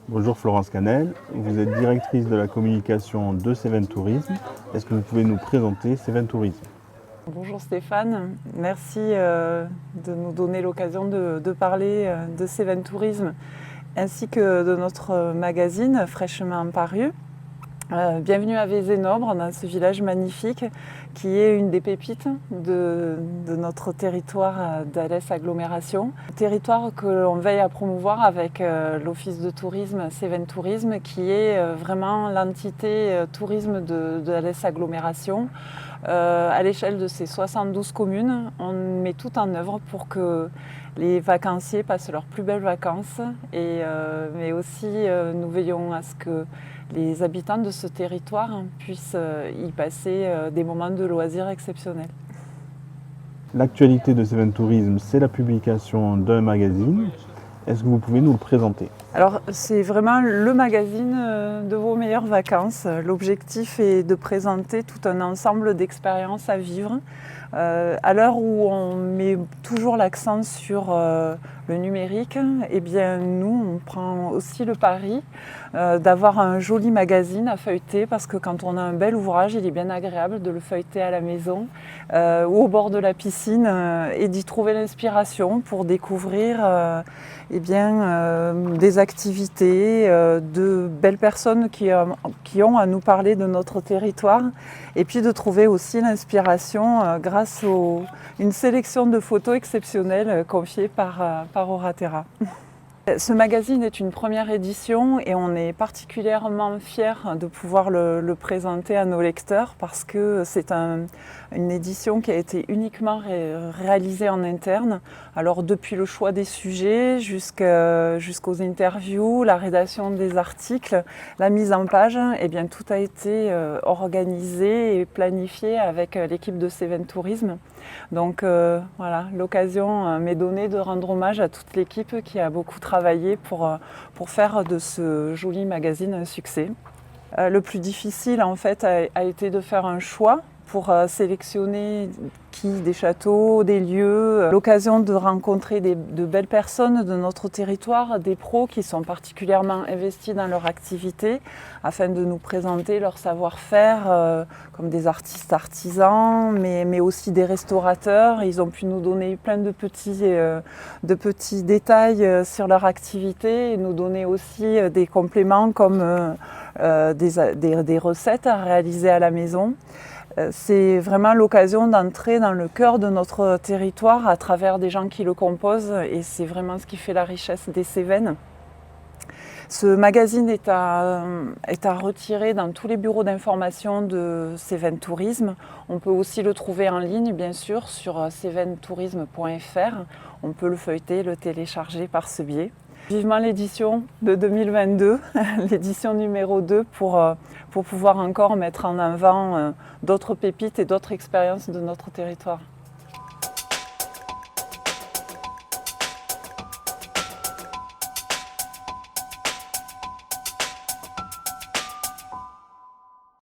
Bonjour Florence Canel, vous êtes directrice de la communication de Cévennes Tourisme. Est-ce que vous pouvez nous présenter Cévennes Tourisme? Bonjour Stéphane, merci de nous donner l'occasion de parler de Cévennes Tourisme ainsi que de notre magazine fraîchement paru. Bienvenue à Vézénobre, dans ce village magnifique qui est une des pépites de notre territoire d'Alès Agglomération. Territoire que l'on veille à promouvoir avec l'Office de tourisme Cévennes Tourisme qui est vraiment l'entité tourisme de Alès Agglomération. À l'échelle de ces 72 communes, on met tout en œuvre pour que les vacanciers passent leurs plus belles vacances, mais aussi nous veillons à ce que les habitants de ce territoire puissent y passer des moments de loisirs exceptionnels. L'actualité de Cévennes Tourisme, c'est la publication d'un magazine. Est-ce que vous pouvez nous le présenter? Alors c'est vraiment le magazine de vos meilleures vacances. L'objectif est de présenter tout un ensemble d'expériences à vivre. À l'heure où on met toujours l'accent sur le numérique, eh bien nous on prend aussi le pari d'avoir un joli magazine à feuilleter parce que quand on a un bel ouvrage, il est bien agréable de le feuilleter à la maison ou au bord de la piscine et d'y trouver l'inspiration pour découvrir des activités, de belles personnes qui ont à nous parler de notre territoire et puis de trouver aussi l'inspiration grâce à une sélection de photos exceptionnelles confiées par Oraterra. Ce magazine est une première édition et on est particulièrement fiers de pouvoir le présenter à nos lecteurs parce que c'est une édition qui a été uniquement réalisée en interne. Alors depuis le choix des sujets jusqu'aux interviews, la rédaction des articles, la mise en page, eh bien, tout a été organisé et planifié avec l'équipe de Cévennes Tourisme. Donc voilà, l'occasion m'est donnée de rendre hommage à toute l'équipe qui a beaucoup travaillé pour faire de ce joli magazine un succès. Le plus difficile en fait a été de faire un choix pour sélectionner des châteaux, des lieux, l'occasion de rencontrer de belles personnes de notre territoire, des pros qui sont particulièrement investis dans leur activité afin de nous présenter leur savoir-faire comme des artistes artisans, mais aussi des restaurateurs. Ils ont pu nous donner plein de petits détails sur leur activité et nous donner aussi des compléments comme des recettes à réaliser à la maison. C'est vraiment l'occasion d'entrer dans le cœur de notre territoire à travers des gens qui le composent et c'est vraiment ce qui fait la richesse des Cévennes. Ce magazine est à retirer dans tous les bureaux d'information de Cévennes Tourisme. On peut aussi le trouver en ligne, bien sûr, sur cevennetourisme.fr. On peut le feuilleter, le télécharger par ce biais. Vivement l'édition de 2022, l'édition numéro 2 pour pouvoir encore mettre en avant d'autres pépites et d'autres expériences de notre territoire.